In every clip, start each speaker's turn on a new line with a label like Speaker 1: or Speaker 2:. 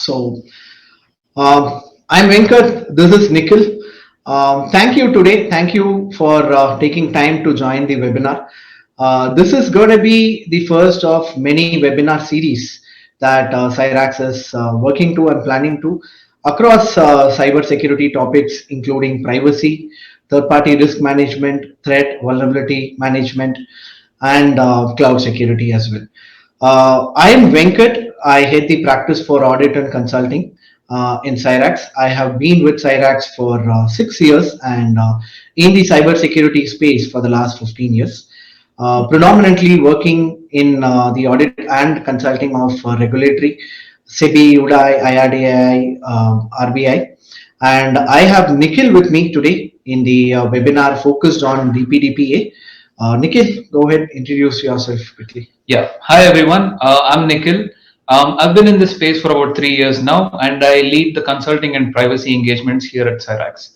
Speaker 1: So, I'm Venkat. This is Nikhil. Thank you today. Thank you for taking time to join the webinar. This is going to be the first of many webinar series that CyRAACS is working to and planning to across cybersecurity topics, including privacy, third-party risk management, threat vulnerability management, and cloud security as well. I am Venkat. I head the practice for audit and consulting in CyRAACS. I have been with CyRAACS for 6 years and in the cybersecurity space for the last 15 years, predominantly working in the audit and consulting of regulatory, SEBI, UDAI, IRDAI, RBI. And I have Nikhil with me today in the webinar focused on DPDPA. Nikhil, go ahead, introduce yourself quickly.
Speaker 2: Yeah. Hi, everyone. I'm Nikhil. I've been in this space for about 3 years now, and I lead the consulting and privacy engagements here at CyRAACS.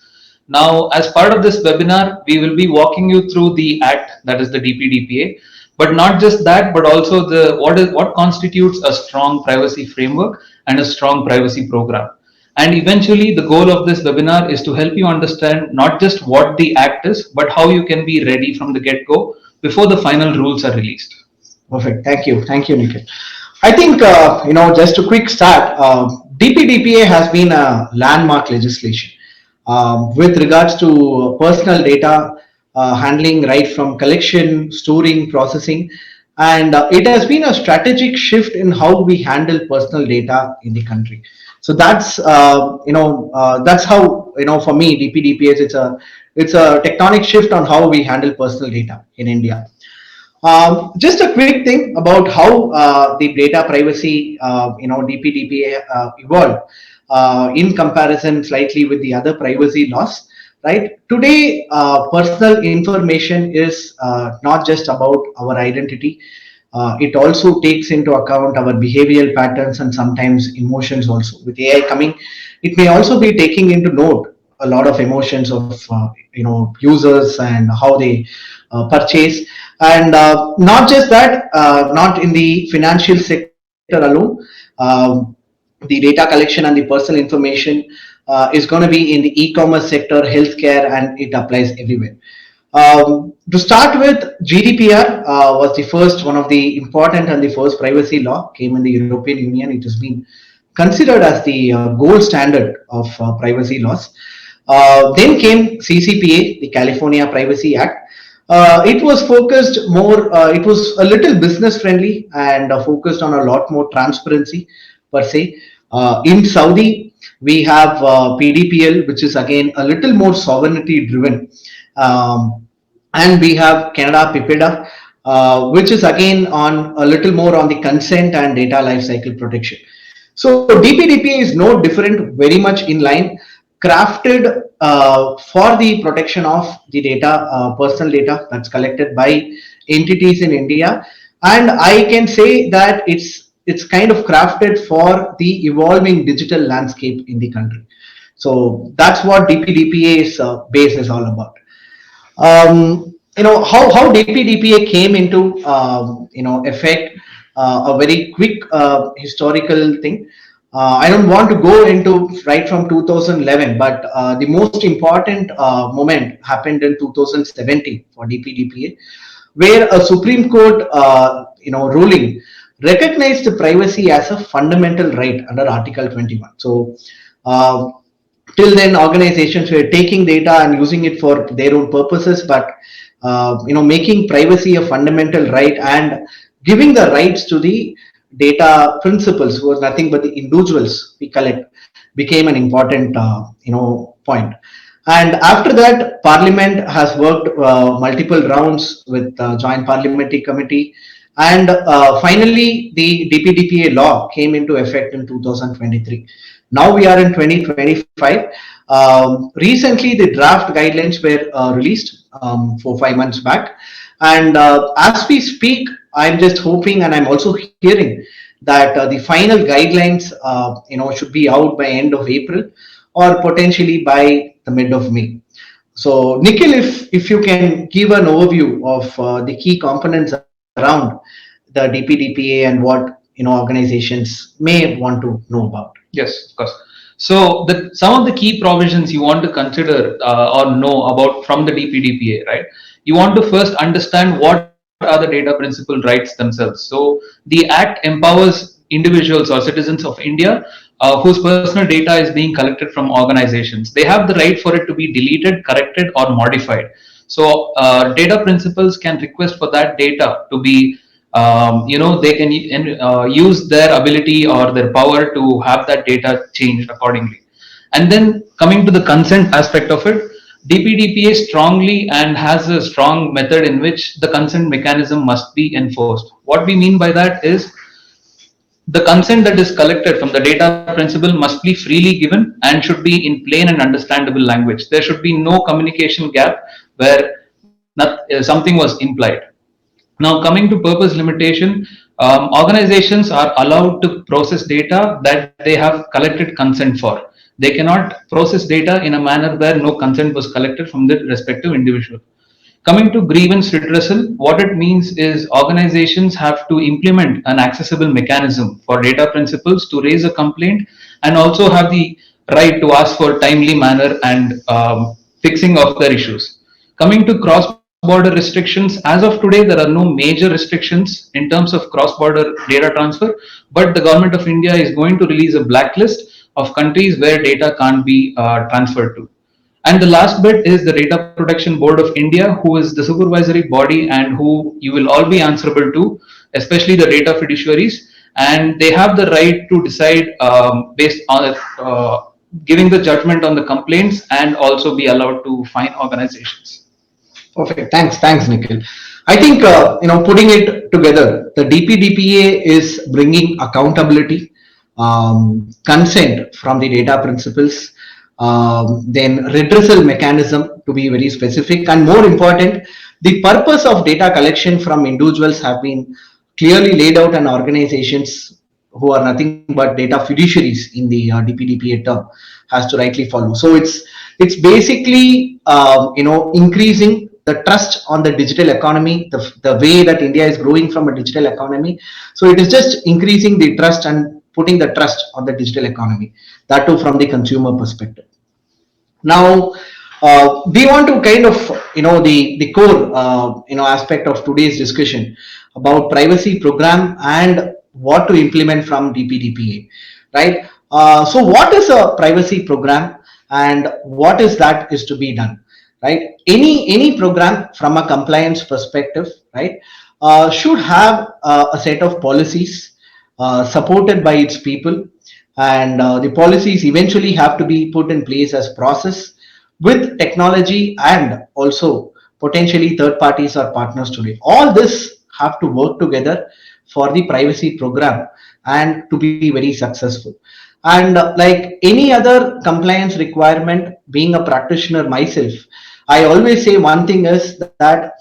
Speaker 2: Now, as part of this webinar, we will be walking you through the act, that is the DPDPA, but not just that, but also the what constitutes a strong privacy framework and a strong privacy program. And eventually, the goal of this webinar is to help you understand not just what the act is, but how you can be ready from the get-go before the final rules are released.
Speaker 1: Perfect. Thank you, Nikhil. I think just a quick start. DPDPA has been a landmark legislation with regards to personal data handling, right from collection, storing, processing, and it has been a strategic shift in how we handle personal data in the country. So that's how for me DPDPA is it's a tectonic shift on how we handle personal data in India. Just a quick thing about how the data privacy, DPDPA evolved in comparison slightly with the other privacy laws. Right today, personal information is not just about our identity. It also takes into account our behavioral patterns and sometimes emotions. Also, with AI coming, it may also be taking into note a lot of emotions of users and how they purchase, and not just that, not in the financial sector alone. The data collection and the personal information is going to be in the e-commerce sector, healthcare, and it applies everywhere. To start with, GDPR was the first one of the important and the first privacy law came in the European Union. It has been considered as the gold standard of privacy laws. Then came CCPA, the California Privacy Act. It was focused more, it was a little business friendly and focused on a lot more transparency per se. In Saudi, we have PDPL, which is again a little more sovereignty driven. And we have Canada PIPEDA, which is again on a little more on the consent and data lifecycle protection. So DPDPA is no different, very much in line, crafted for the protection of the data, personal data that's collected by entities in India, and I can say that it's kind of crafted for the evolving digital landscape in the country. So that's what DPDPA's base is all about. How DPDPA came into effect. A very quick historical thing. I don't want to go into right from 2011, but the most important moment happened in 2017 for DPDPA, where a Supreme Court ruling recognized privacy as a fundamental right under Article 21. So till then, organizations were taking data and using it for their own purposes, but making privacy a fundamental right and giving the rights to the data principals, who are nothing but the individuals we collect, became an important point. And after that, Parliament has worked multiple rounds with Joint Parliamentary Committee, and finally the DPDPA law came into effect in 2023. Now we are in 2025. Recently, the draft guidelines were released 4-5 months back, and as we speak, I'm just hoping, and I'm also hearing that the final guidelines, should be out by end of April or potentially by the mid of May. So, Nikhil, if you can give an overview of the key components around the DPDPA and what organizations may want to know about.
Speaker 2: Yes, of course. So some of the key provisions you want to consider or know about from the DPDPA, right? You want to first understand what are the data principal rights themselves. So the Act empowers individuals or citizens of India whose personal data is being collected from organizations. They have the right for it to be deleted, corrected, or modified. So data principals can request for that data to be they can use their ability or their power to have that data changed accordingly. And then coming to the consent aspect of it, DPDPA strongly and has a strong method in which the consent mechanism must be enforced. What we mean by that is the consent that is collected from the data principal must be freely given and should be in plain and understandable language. There should be no communication gap where something was implied. Now, coming to purpose limitation, organizations are allowed to process data that they have collected consent for. They cannot process data in a manner where no consent was collected from the respective individual. Coming to grievance redressal, what it means is organizations have to implement an accessible mechanism for data principals to raise a complaint and also have the right to ask for timely manner and fixing of their issues. Coming to cross-border restrictions, as of today, there are no major restrictions in terms of cross-border data transfer, but the government of India is going to release a blacklist of countries where data can't be transferred to. And the last bit is the Data Protection Board of India, who is the supervisory body and who you will all be answerable to, especially the data fiduciaries. And they have the right to decide based on giving the judgment on the complaints and also be allowed to fine organizations.
Speaker 1: Perfect. Thanks, Nikhil. I think putting it together, the DPDPA is bringing accountability, consent from the data principles, then redressal mechanism to be very specific, and more important, the purpose of data collection from individuals have been clearly laid out, and organizations who are nothing but data fiduciaries in the DPDPA term has to rightly follow. So it's basically increasing the trust on the digital economy, the way that India is growing from a digital economy. So it is just increasing the trust and putting the trust on the digital economy, that too from the consumer perspective. Now, we want to kind of, the core, aspect of today's discussion about privacy program and what to implement from DPDPA, right? So what is a privacy program and what is that is to be done, right? Any program from a compliance perspective, right, should have a set of policies supported by its people, and the policies eventually have to be put in place as process with technology and also potentially third parties or partners today. All this have to work together for the privacy program and to be very successful. And like any other compliance requirement, being a practitioner myself, I always say one thing is that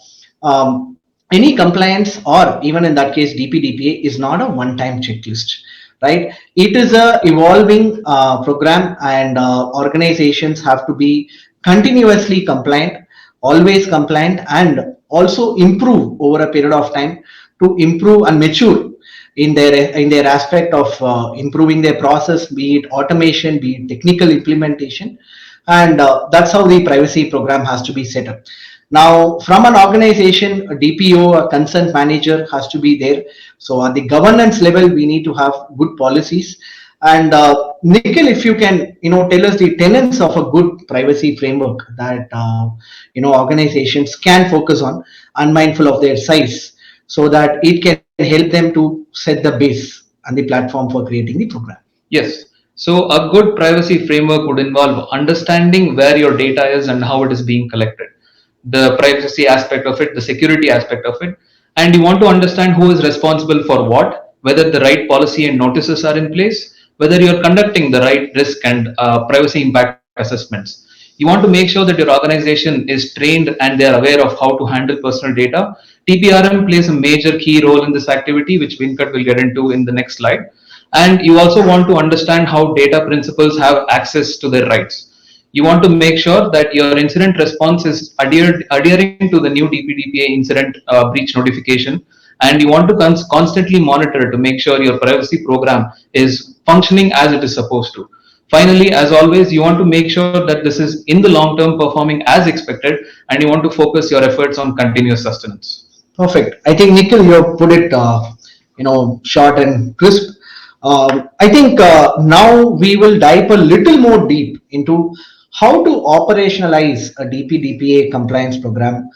Speaker 1: any compliance, or even in that case DPDPA, is not a one-time checklist, right? It is a evolving program, and organizations have to be continuously compliant, always compliant, and also improve over a period of time to improve and mature in their aspect of improving their process, be it automation, be it technical implementation. And that's how the privacy program has to be set up. Now, from an organization, a DPO, a consent manager has to be there. So at the governance level, we need to have good policies. And Nikhil, if you can, tell us the tenets of a good privacy framework that organizations can focus on, unmindful of their size, so that it can help them to set the base and the platform for creating the program.
Speaker 2: Yes. So a good privacy framework would involve understanding where your data is and how it is being collected, the privacy aspect of it, the security aspect of it, and you want to understand who is responsible for what, whether the right policy and notices are in place, whether you are conducting the right risk and privacy impact assessments. You want to make sure that your organization is trained and they are aware of how to handle personal data. TPRM plays a major key role in this activity, which Vinkat will get into in the next slide. And you also want to understand how data principals have access to their rights. You want to make sure that your incident response is adhering to the new DPDPA incident breach notification, and you want to constantly monitor to make sure your privacy program is functioning as it is supposed to. Finally, as always, you want to make sure that this is in the long term performing as expected, and you want to focus your efforts on continuous sustenance.
Speaker 1: Perfect. I think Nikhil, you put it, short and crisp. I think now we will dive a little more deep into how to operationalize a DPDPA compliance program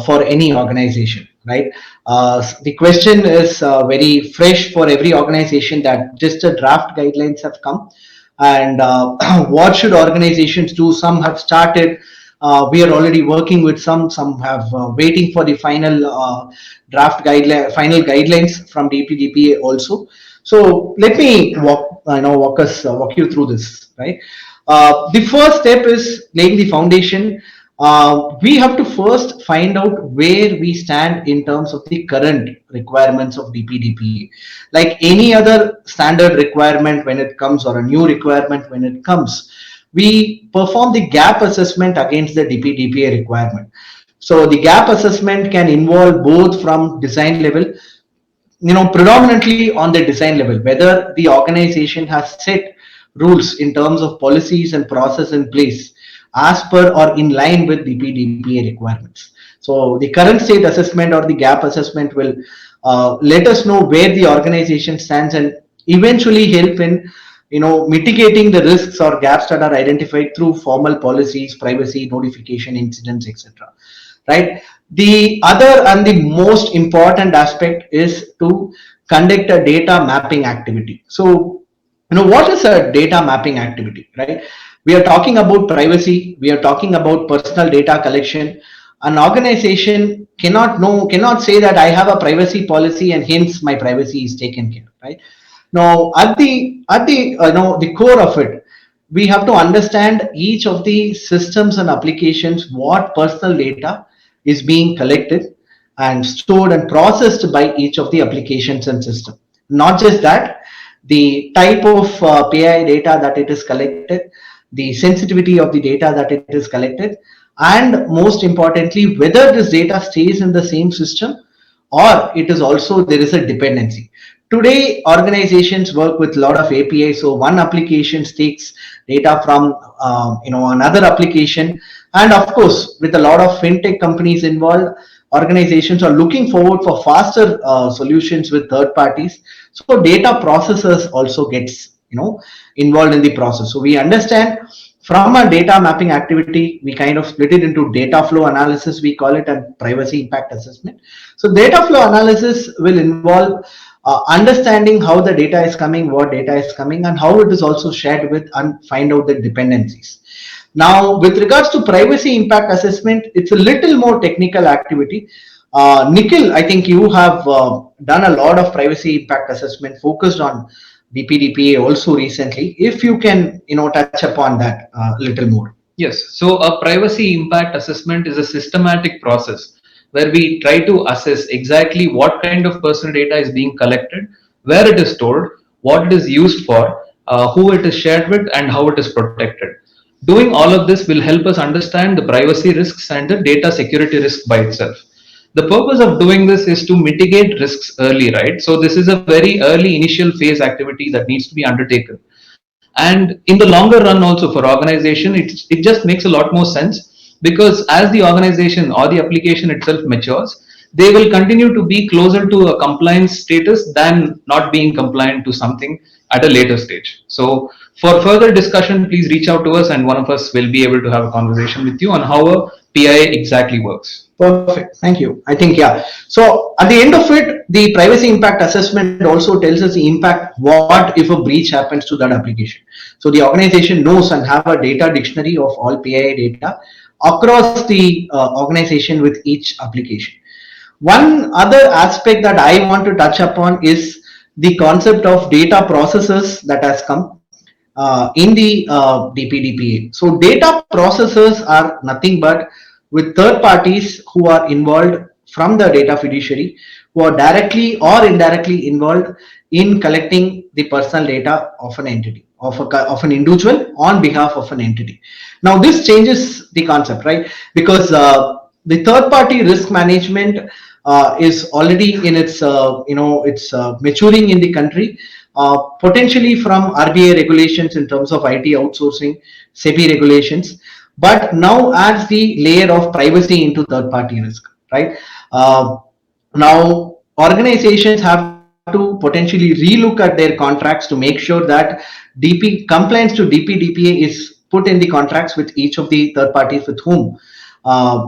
Speaker 1: for any organization, right? The question is very fresh for every organization that just a draft guidelines have come, and what should organizations do? Some have started. We are already working with some have waiting for the final guidelines from DPDPA also. So let me walk you through this, right? The first step is laying the foundation. We have to first find out where we stand in terms of the current requirements of DPDPA. Like any other standard requirement when it comes, or a new requirement when it comes, we perform the gap assessment against the DPDPA requirement. So the gap assessment can involve both from design level, predominantly on the design level, whether the organization has set rules in terms of policies and process in place as per or in line with DPDPA requirements. So the current state assessment or the gap assessment will let us know where the organization stands, and eventually help in mitigating the risks or gaps that are identified through formal policies, privacy notification, incidents, etc. Right. The other and the most important aspect is to conduct a data mapping activity. So, what is a data mapping activity, right? We are talking about privacy. We are talking about personal data collection. An organization cannot say that I have a privacy policy and hence my privacy is taken care of, right? Now, the core of it, we have to understand each of the systems and applications, what personal data is being collected and stored and processed by each of the applications and system. Not just that, the type of PI data that it is collected, the sensitivity of the data that it is collected, and most importantly, whether this data stays in the same system or it is also there is a dependency. Today, organizations work with a lot of API. So one application takes data from another application, and of course, with a lot of fintech companies involved, organizations are looking forward for faster solutions with third parties. So data processors also gets involved in the process. So we understand from a data mapping activity, we kind of split it into data flow analysis, we call it, and privacy impact assessment. So data flow analysis will involve understanding how the data is coming, what data is coming, and how it is also shared with, and find out the dependencies. Now, with regards to privacy impact assessment, it's a little more technical activity. Nikhil, I think you have done a lot of privacy impact assessment focused on DPDPA also recently. If you can, touch upon that a little more.
Speaker 2: Yes, so a privacy impact assessment is a systematic process where we try to assess exactly what kind of personal data is being collected, where it is stored, what it is used for, who it is shared with, and how it is protected. Doing all of this will help us understand the privacy risks and the data security risk by itself. The purpose of doing this is to mitigate risks early, right? So this is a very early initial phase activity that needs to be undertaken. And in the longer run also for organization, it just makes a lot more sense, because as the organization or the application itself matures, they will continue to be closer to a compliance status than not being compliant to something at a later stage. So for further discussion, please reach out to us and one of us will be able to have a conversation with you on how a PIA exactly works.
Speaker 1: Perfect. Thank you. I think, yeah. So at the end of it, the privacy impact assessment also tells us the impact, what if a breach happens to that application. So the organization knows and have a data dictionary of all PIA data across the organization with each application. One other aspect that I want to touch upon is the concept of data processors that has come in the DPDPA. So data processors are nothing but with third parties who are involved from the data fiduciary, who are directly or indirectly involved in collecting the personal data of an entity, of an individual on behalf of an entity. Now this changes the concept, right? Because the third party risk management is already in its it's maturing in the country, potentially from RBI regulations in terms of IT outsourcing, SEBI regulations, but now adds the layer of privacy into third party risk, right? Uh, Now, organizations have to potentially relook at their contracts to make sure that DP compliance to DPDPA is put in the contracts with each of the third parties with whom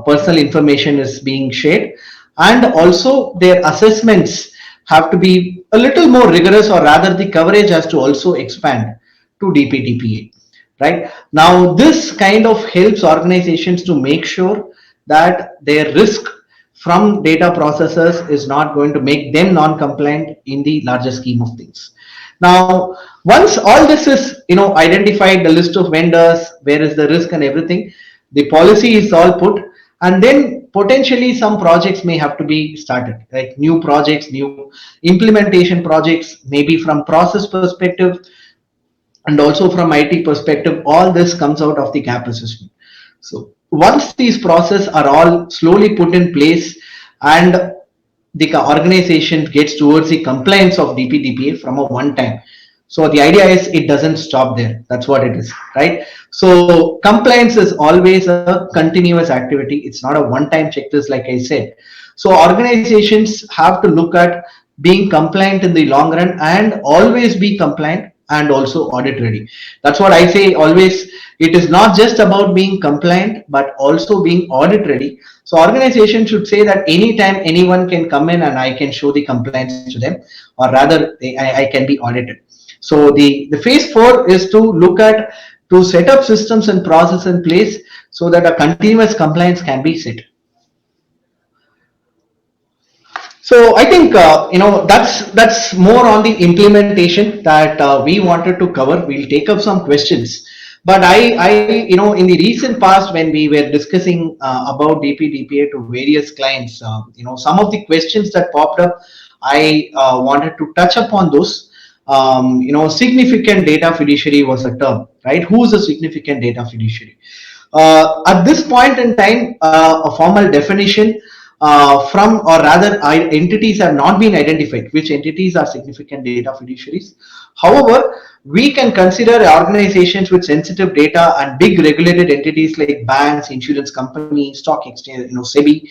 Speaker 1: personal information is being shared, and also their assessments have to be a little more rigorous, or rather, the coverage has to also expand to DPDPA. Right now, this kind of helps organizations to make sure that their risk from data processors is not going to make them non-compliant in the larger scheme of things. Now, once all this is identified, the list of vendors, where is the risk and everything, the policy is all put, and then potentially some projects may have to be started, like new projects, new implementation projects, maybe from process perspective and also from IT perspective. All this comes out of the gap assessment. So once these processes are all slowly put in place and the organization gets towards the compliance of DPDPA from a one time. So the idea is it doesn't stop there. That's what it is, right? So compliance is always a continuous activity. It's not a one-time checklist, like I said. So organizations have to look at being compliant in the long run and always be compliant and also audit ready. That's what I say always. It is not just about being compliant, but also being audit ready. So organization should say that anytime anyone can come in and I can show the compliance to them, or rather I can be audited. So the phase 4 is to look at to set up systems and process in place so that a continuous compliance can be set. So I think that's more on the implementation that we wanted to cover. We'll take up some questions, but in the recent past when we were discussing about DPDPA to various clients, some of the questions that popped up, I wanted to touch upon those. Significant data fiduciary was a term, right? Who is a significant data fiduciary? At this point in time, a formal definition from, or rather, entities have not been identified, which entities are significant data fiduciaries. However, we can consider organizations with sensitive data and big regulated entities like banks, insurance companies, stock exchange, SEBI,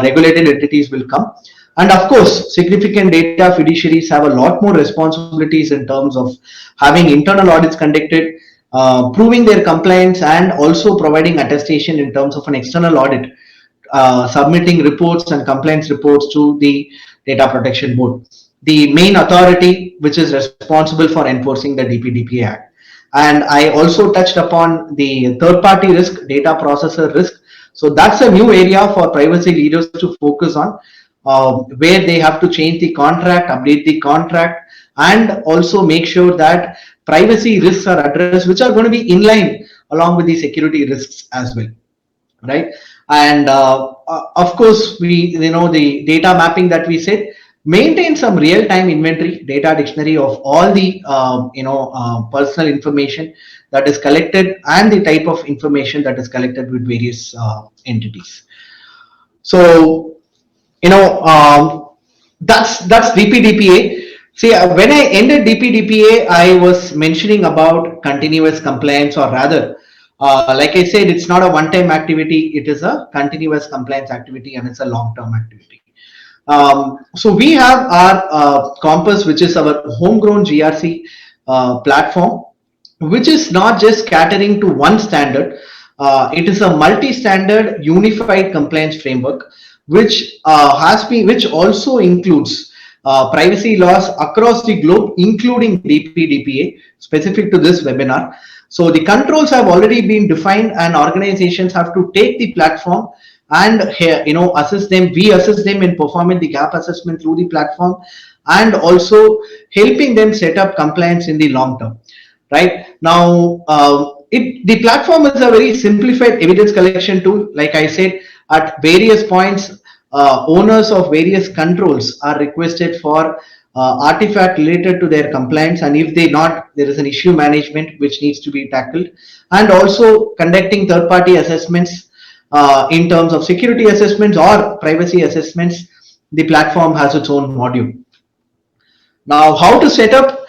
Speaker 1: regulated entities will come. And of course, significant data fiduciaries have a lot more responsibilities in terms of having internal audits conducted, proving their compliance, and also providing attestation in terms of an external audit, submitting reports and compliance reports to the Data Protection Board, the main authority which is responsible for enforcing the DPDPA Act. And I also touched upon the third party risk, data processor risk. So that's a new area for privacy leaders to focus on, where they have to change the contract, update the contract, and also make sure that privacy risks are addressed, which are going to be in line along with the security risks as well, right? And of course, the data mapping that we said, maintain some real-time inventory, data dictionary of all the personal information that is collected and the type of information that is collected with various entities. So that's DPDPA. See, when I ended DPDPA, I was mentioning about continuous compliance, or rather, like I said, it's not a one-time activity. It is a continuous compliance activity, and it's a long-term activity. So we have our Compass, which is our homegrown GRC platform, which is not just catering to one standard. It is a multi-standard unified compliance framework, which which also includes privacy laws across the globe, including DPDPA, specific to this webinar. So the controls have already been defined, and organizations have to take the platform and assess them. We assess them in performing the gap assessment through the platform, and also helping them set up compliance in the long term. Right now, the platform is a very simplified evidence collection tool. Like I said, at various points, owners of various controls are requested for artifact related to their compliance, and if they not, there is an issue management which needs to be tackled, and also conducting third-party assessments in terms of security assessments or privacy assessments the platform has its own module. Now, how to set up?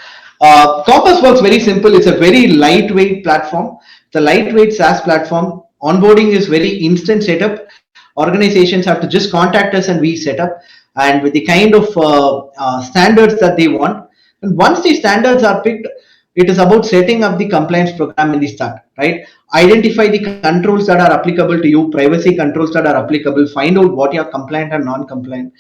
Speaker 1: Compass works very simple. It's a very lightweight platform. It's a lightweight SaaS platform. Onboarding is very instant setup. Organizations have to just contact us and we set up, and with the kind of standards that they want. And once the standards are picked, it is about setting up the compliance program in the start, right? Identify the controls that are applicable to you, privacy controls that are applicable, find out what you're compliant and non-compliant,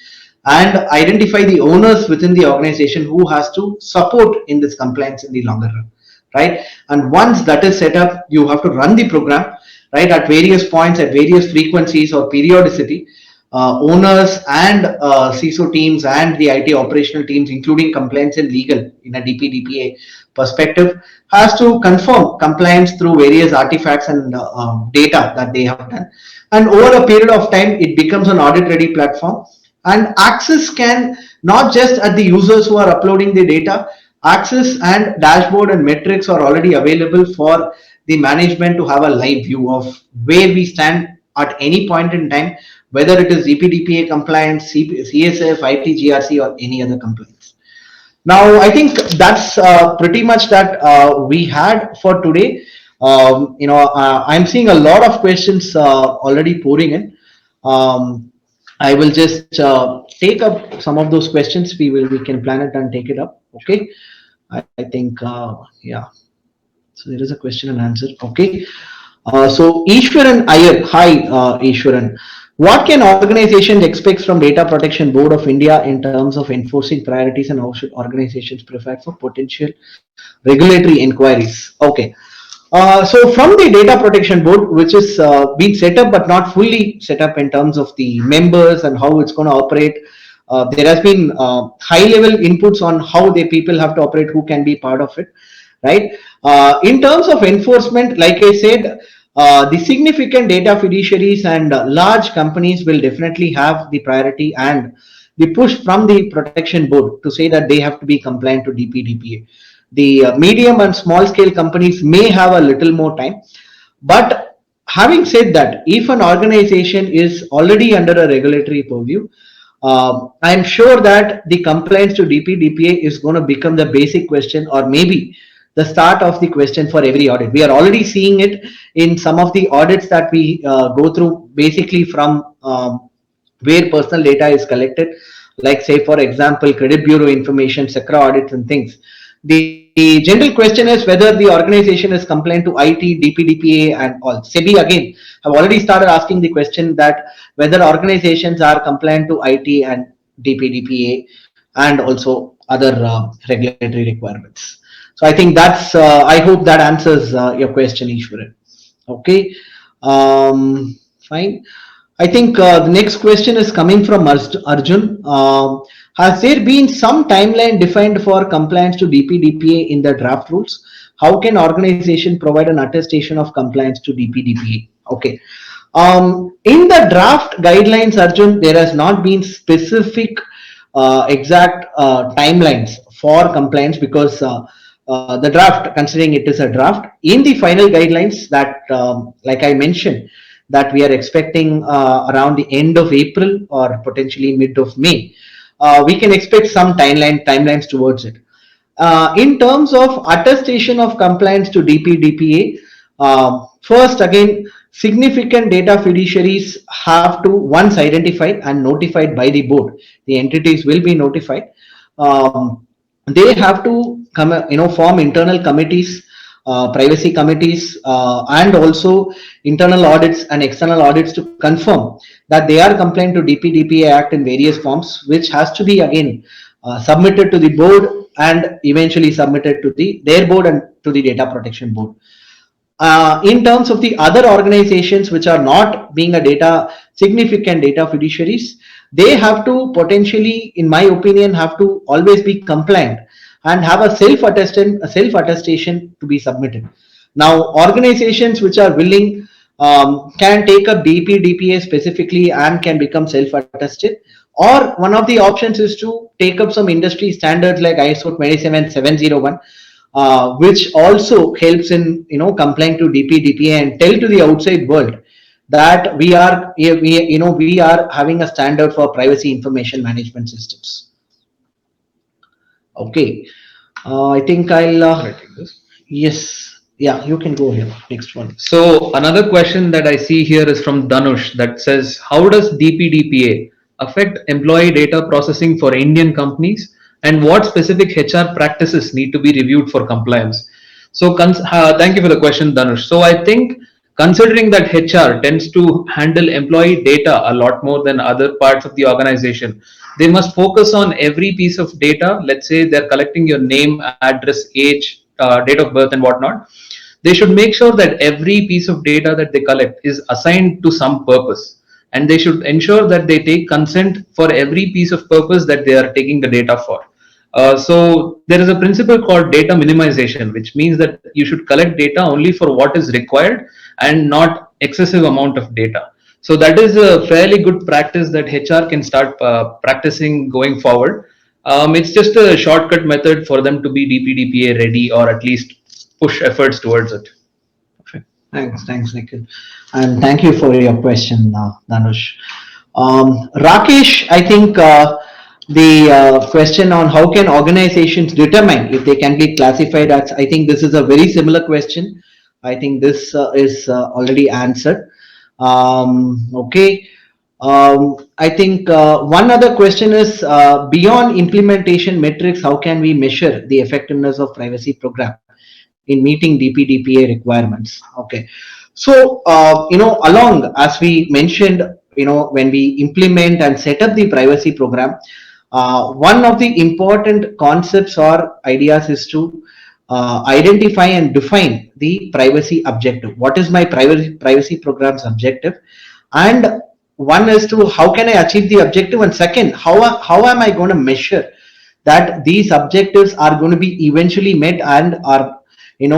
Speaker 1: and identify the owners within the organization who has to support in this compliance in the longer run, right? And once that is set up, you have to run the program, right, at various points, at various frequencies or periodicity. Owners and CISO teams and the IT operational teams, including compliance and legal in a DPDPA perspective, has to confirm compliance through various artifacts and data that they have done. And over a period of time, it becomes an audit ready platform. And access can not just at the users who are uploading the data, access and dashboard and metrics are already available for the management to have a live view of where we stand at any point in time, whether it is DPDPA compliance, CSF, ITGRC, or any other compliance. Now, I think that's pretty much that we had for today. I'm seeing a lot of questions already pouring in. I will just take up some of those questions. We can plan it and take it up. Okay. I think yeah. So there is a question and answer. Okay. So Ishwaran Iyer, hi Ishwaran. What can organizations expect from Data Protection Board of India in terms of enforcing priorities, and how should organizations prepare for potential regulatory inquiries? Okay. So from the Data Protection Board, which is being set up but not fully set up in terms of the members and how it's going to operate, there has been high level inputs on how the people have to operate, who can be part of it, right? In terms of enforcement, like I said, the significant data fiduciaries and large companies will definitely have the priority and the push from the protection board to say that they have to be compliant to DPDPA. The medium and small scale companies may have a little more time, but having said that, if an organization is already under a regulatory purview, I'm sure that the compliance to DPDPA is going to become the basic question, or maybe the start of the question for every audit. We are already seeing it in some of the audits that we go through, basically from where personal data is collected, like say for example credit bureau information, SECRA audits and things. The general question is whether the organization is compliant to IT, DPDPA and all. SEBI again have already started asking the question that whether organizations are compliant to IT and DPDPA and also other regulatory requirements. So I think that's, I hope that answers your question, Ishwaran. Okay, fine. I think the next question is coming from Arjun. Has there been some timeline defined for compliance to DPDPA in the draft rules? How can organization provide an attestation of compliance to DPDPA? Okay. In the draft guidelines, Arjun, there has not been specific exact timelines for compliance, because the draft, considering it is a draft, in the final guidelines that, like I mentioned, that we are expecting around the end of April or potentially mid of May, we can expect some timelines towards it. In terms of attestation of compliance to DPDPA, first again, significant data fiduciaries have to once identified and notified by the board. The entities will be notified. They have to come, form internal committees, privacy committees, and also internal audits and external audits to confirm that they are compliant to DPDPA Act in various forms, which has to be again submitted to the board and eventually submitted to their board and to the Data Protection Board. In terms of the other organizations which are not being a significant data fiduciaries, they have to potentially, in my opinion, have to always be compliant and have a self-attestation to be submitted. Now, organizations which are willing can take up DPDPA specifically and can become self-attested. Or one of the options is to take up some industry standards like ISO 27701, which also helps in complying to DPDPA and tell to the outside world that we are having a standard for privacy information management systems. Okay, I think I'll.
Speaker 2: Can I take this?
Speaker 1: Yes, yeah, you can go here. Next one.
Speaker 2: So another question that I see here is from Danush that says, how does DPDPA affect employee data processing for Indian companies, and what specific HR practices need to be reviewed for compliance? So thank you for the question, Danush. So I think considering that HR tends to handle employee data a lot more than other parts of the organization, they must focus on every piece of data. Let's say they're collecting your name, address, age, date of birth, and whatnot. They should make sure that every piece of data that they collect is assigned to some purpose, and they should ensure that they take consent for every piece of purpose that they are taking the data for. So there is a principle called data minimization, which means that you should collect data only for what is required and not excessive amount of data. So that is a fairly good practice that HR can start practicing going forward. It's just a shortcut method for them to be DPDPA ready, or at least push efforts towards it.
Speaker 1: Thanks, Nikhil, and thank you for your question, Danush. Rakesh, I think the question on how can organizations determine if they can be classified as, I think this is a very similar question. I think this is already answered. Okay. I think one other question is beyond implementation metrics, how can we measure the effectiveness of privacy program in meeting DPDPA requirements? Okay, so along as we mentioned, when we implement and set up the privacy program, one of the important concepts or ideas is to identify and define the privacy objective. What is my privacy program's objective? And one is to how can I achieve the objective, and second, how am I going to measure that these objectives are going to be eventually met and are in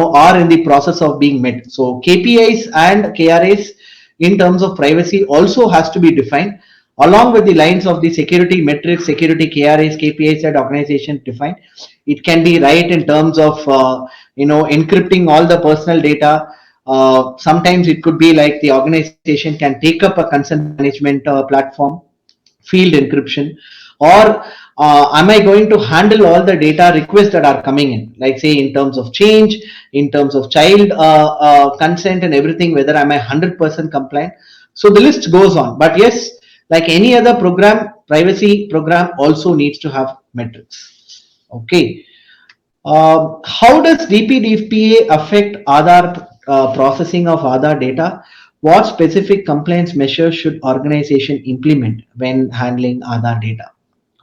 Speaker 1: the process of being met. So KPIs and KRAs in terms of privacy also has to be defined along with the lines of the security metrics, security KRAs, KPIs that organization define. It can be right in terms of encrypting all the personal data. Sometimes it could be like the organization can take up a consent management platform, field encryption, or am I going to handle all the data requests that are coming in, like say in terms of change, in terms of child consent and everything, whether am I 100% compliant? So the list goes on. But yes, like any other program, privacy program also needs to have metrics. Okay. How does DPDPA affect Aadhaar processing of Aadhaar data? What specific compliance measures should organization implement when handling Aadhaar data?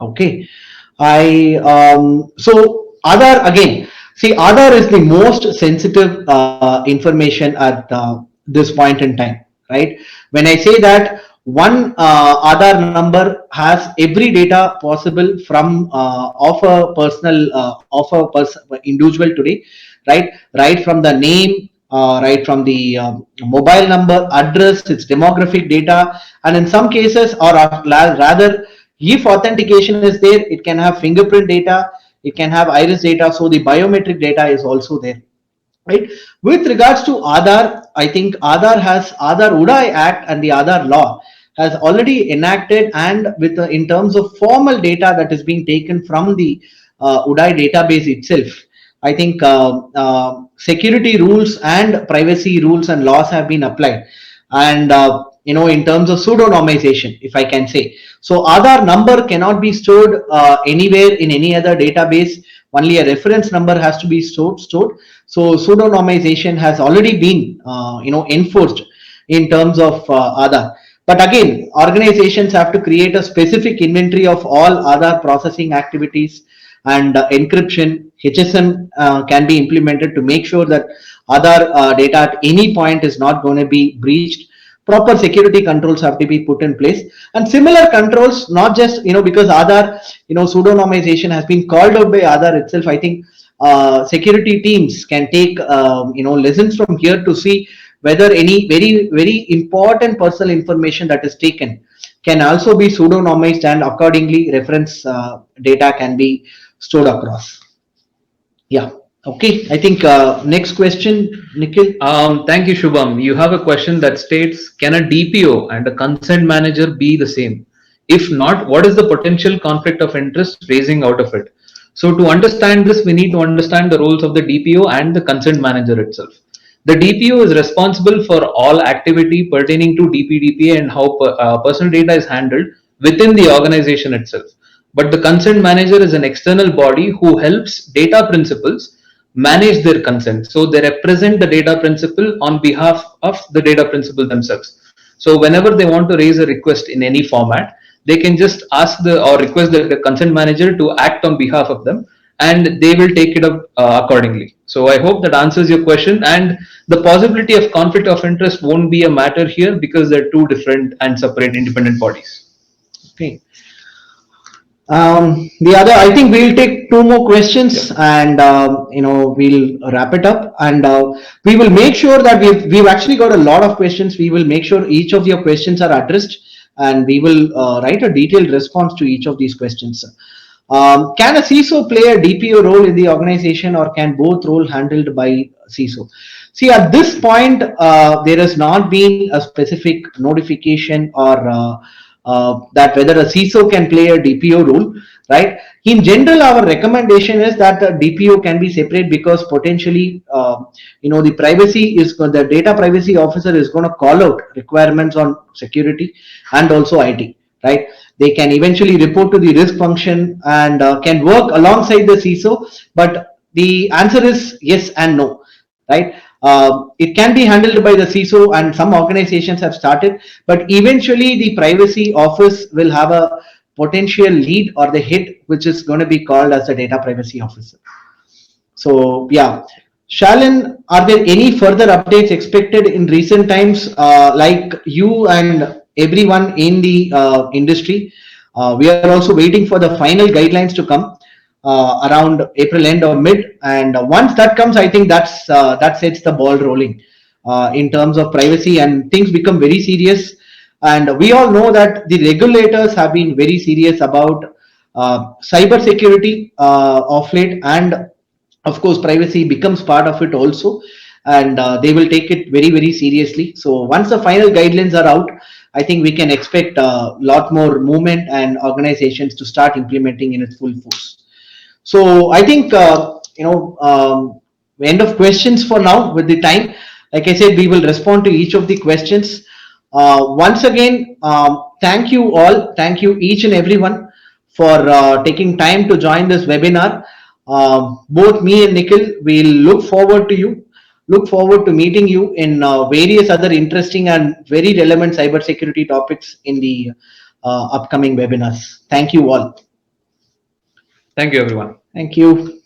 Speaker 1: Okay, so Aadhaar again. See, Aadhaar is the most sensitive information at this point in time, right? When I say that one Aadhaar number has every data possible from of a personal individual today, right from the name, right from the mobile number, address, its demographic data, and in some cases, or rather, if authentication is there, it can have fingerprint data, it can have iris data, so the biometric data is also there, right? With regards to Aadhaar, I think Aadhaar Uday Act and the Aadhaar law has already enacted, and with in terms of formal data that is being taken from the Uday database itself, I think security rules and privacy rules and laws have been applied, and in terms of pseudonymization, if I can say. So Aadhaar number cannot be stored anywhere in any other database. Only a reference number has to be stored. So pseudonymization has already been enforced in terms of Aadhaar. But again, organizations have to create a specific inventory of all Aadhaar processing activities, and encryption, HSM can be implemented to make sure that Aadhaar data at any point is not going to be breached. Proper security controls have to be put in place, and similar controls, not just because Aadhaar pseudonymization has been called out by Aadhaar itself. I think security teams can take lessons from here to see whether any very important personal information that is taken can also be pseudonymized, and accordingly reference data can be stored across. Yeah. Okay, I think next question, Nikhil.
Speaker 2: Thank you, Shubham. You have a question that states, can a DPO and a consent manager be the same? If not, what is the potential conflict of interest raising out of it? So to understand this, we need to understand the roles of the DPO and the consent manager itself. The DPO is responsible for all activity pertaining to DPDPA and how personal data is handled within the organization itself. But the consent manager is an external body who helps data principals manage their consent. So they represent the data principal on behalf of the data principal themselves. So whenever they want to raise a request in any format, they can just ask the or request the consent manager to act on behalf of them, and they will take it up accordingly. So I hope that answers your question. And the possibility of conflict of interest won't be a matter here because they're two different and separate independent bodies.
Speaker 1: Okay. The other, I think we'll take two more questions,
Speaker 2: Yep.
Speaker 1: and we'll wrap it up, and we will make sure that we've actually got a lot of questions. We will make sure each of your questions are addressed, and we will write a detailed response to each of these questions. Can a CISO play a DPO role in the organization, or can both role handled by CISO? See, at this point, there has not been a specific notification or that whether a CISO can play a DPO role, right? In general, our recommendation is that the DPO can be separate because potentially, the privacy is the data privacy officer is going to call out requirements on security and also IT, right? They can eventually report to the risk function and can work alongside the CISO, but the answer is yes and no, right? It can be handled by the CISO, and some organizations have started, but eventually the privacy office will have a potential lead or the head, which is going to be called as the data privacy officer. So yeah, Shalin, are there any further updates expected in recent times? Like you and everyone in the industry, we are also waiting for the final guidelines to come around April end or mid. And once that comes, I think that sets the ball rolling in terms of privacy, and things become very serious. And we all know that the regulators have been very serious about cyber security of late, and of course privacy becomes part of it also, and they will take it very very seriously. So once the final guidelines are out, I think we can expect a lot more movement and organizations to start implementing in its full force. So I think end of questions for now. With the time, like I said, we will respond to each of the questions. Once again, thank you all, thank you each and everyone for taking time to join this webinar. Both me and Nikhil, we'll look forward to meeting you in various other interesting and very relevant cybersecurity topics in the upcoming webinars. Thank you all.
Speaker 2: Thank you, everyone.
Speaker 1: Thank you.